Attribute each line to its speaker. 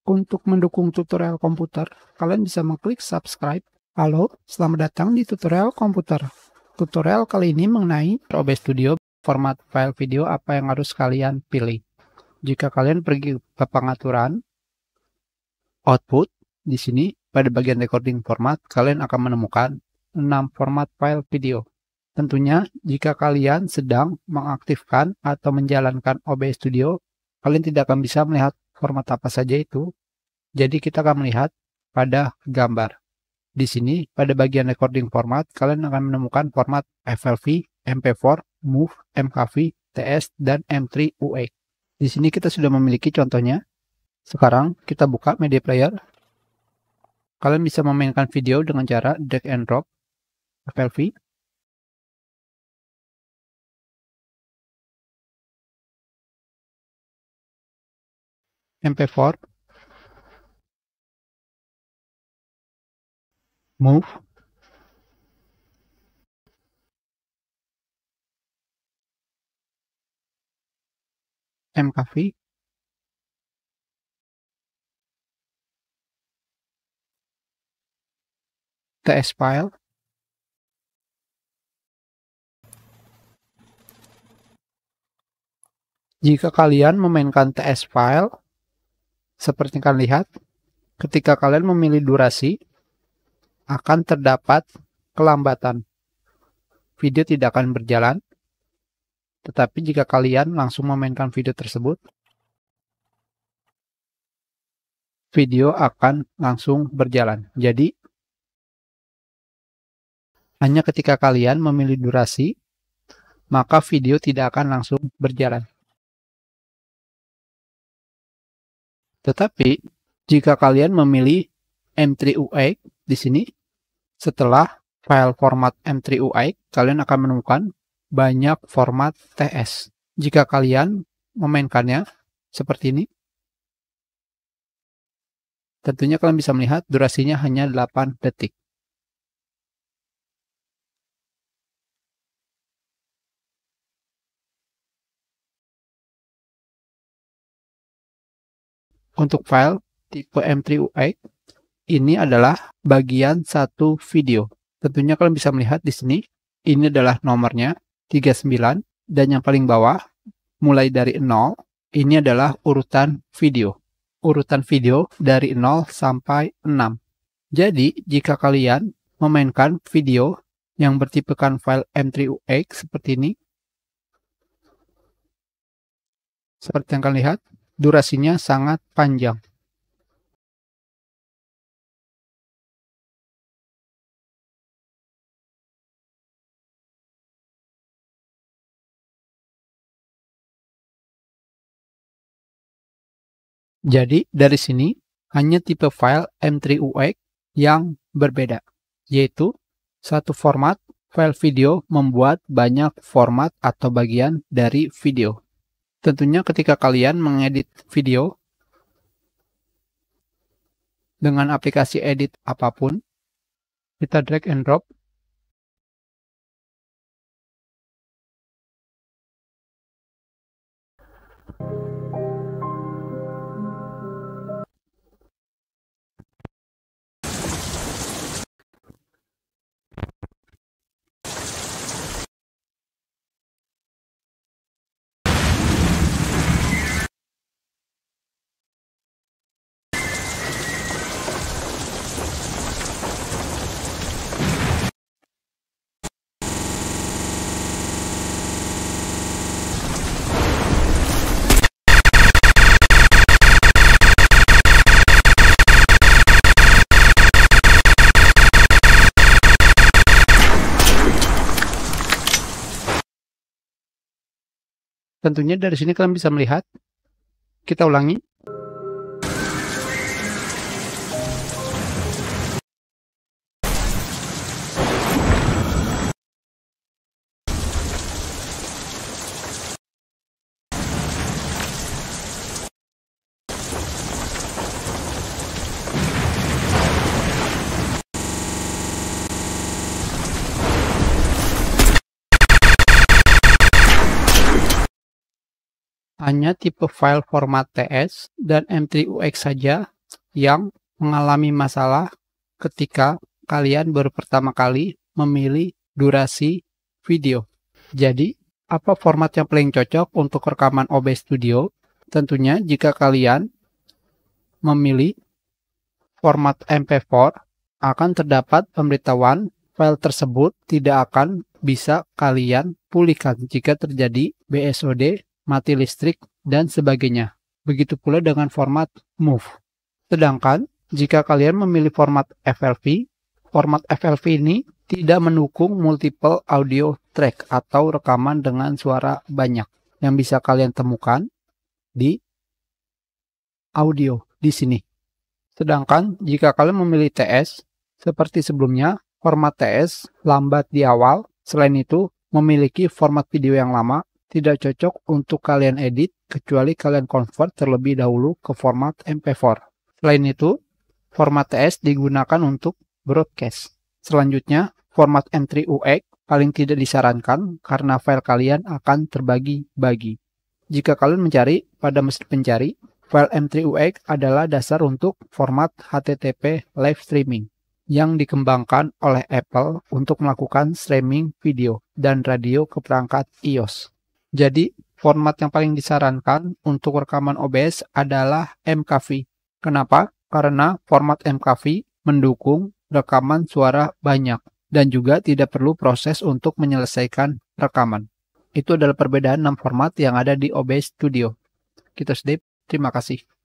Speaker 1: Untuk mendukung tutorial komputer, kalian bisa mengklik subscribe. Halo, selamat datang di tutorial komputer. Tutorial kali ini mengenai OBS Studio, format file video apa yang harus kalian pilih. Jika kalian pergi ke pengaturan, output, di sini pada bagian recording format, kalian akan menemukan 6 format file video. Tentunya, jika kalian sedang mengaktifkan atau menjalankan OBS Studio, kalian tidak akan bisa melihat format apa saja itu. Jadi kita akan melihat pada gambar. Di sini pada bagian recording format kalian akan menemukan format FLV, MP4, MOV, MKV, TS dan M3 UX. Di sini kita sudah memiliki contohnya. Sekarang kita buka media player. Kalian bisa memainkan video dengan cara drag and drop FLV. MP4, MOV, MKV, TS file, jika kalian memainkan TS file, seperti kalian lihat, ketika kalian memilih durasi, akan terdapat kelambatan. Video tidak akan berjalan, tetapi jika kalian langsung memainkan video tersebut, video akan langsung berjalan. Jadi, hanya ketika kalian memilih durasi, maka video tidak akan langsung berjalan. Tetapi, jika kalian memilih M3 UX di sini, setelah file format M3 UX, kalian akan menemukan banyak format TS. Jika kalian memainkannya seperti ini, tentunya kalian bisa melihat durasinya hanya 8 detik. Untuk file tipe M3 UX, ini adalah bagian satu video. Tentunya kalian bisa melihat di sini, ini adalah nomornya 39, dan yang paling bawah, mulai dari 0, ini adalah urutan video. Urutan video dari 0 sampai 6. Jadi, jika kalian memainkan video yang bertipekan file M3 UX seperti ini, seperti yang kalian lihat, durasinya sangat panjang. Jadi, dari sini hanya tipe file M3 UX yang berbeda, yaitu satu format file video membuat banyak format atau bagian dari video. Tentunya ketika kalian mengedit video dengan aplikasi edit apapun, kita drag and drop. Tentunya dari sini kalian bisa melihat. Kita ulangi. hanya tipe file format TS dan M3 UX saja yang mengalami masalah ketika kalian baru pertama kali memilih durasi video. Jadi, apa format yang paling cocok untuk rekaman OBS Studio? Tentunya jika kalian memilih format MP4, akan terdapat pemberitahuan file tersebut tidak akan bisa kalian pulihkan jika terjadi BSOD, mati listrik, dan sebagainya. Begitu pula dengan format MOV. Sedangkan, jika kalian memilih format FLV ini tidak mendukung multiple audio track atau rekaman dengan suara banyak yang bisa kalian temukan di audio di sini. Sedangkan jika kalian memilih TS, seperti sebelumnya, format TS lambat di awal. Selain itu, memiliki format video yang lama, tidak cocok untuk kalian edit kecuali kalian convert terlebih dahulu ke format MP4. Selain itu, format TS digunakan untuk broadcast. Selanjutnya, format M3UX paling tidak disarankan karena file kalian akan terbagi-bagi. Jika kalian mencari pada mesin pencari, file M3UX adalah dasar untuk format HTTP live streaming yang dikembangkan oleh Apple untuk melakukan streaming video dan radio ke perangkat iOS. Jadi, format yang paling disarankan untuk rekaman OBS adalah MKV. Kenapa? Karena format MKV mendukung rekaman suara banyak dan juga tidak perlu proses untuk menyelesaikan rekaman. Itu adalah perbedaan 6 format yang ada di OBS Studio. Kita sedip. Terima kasih.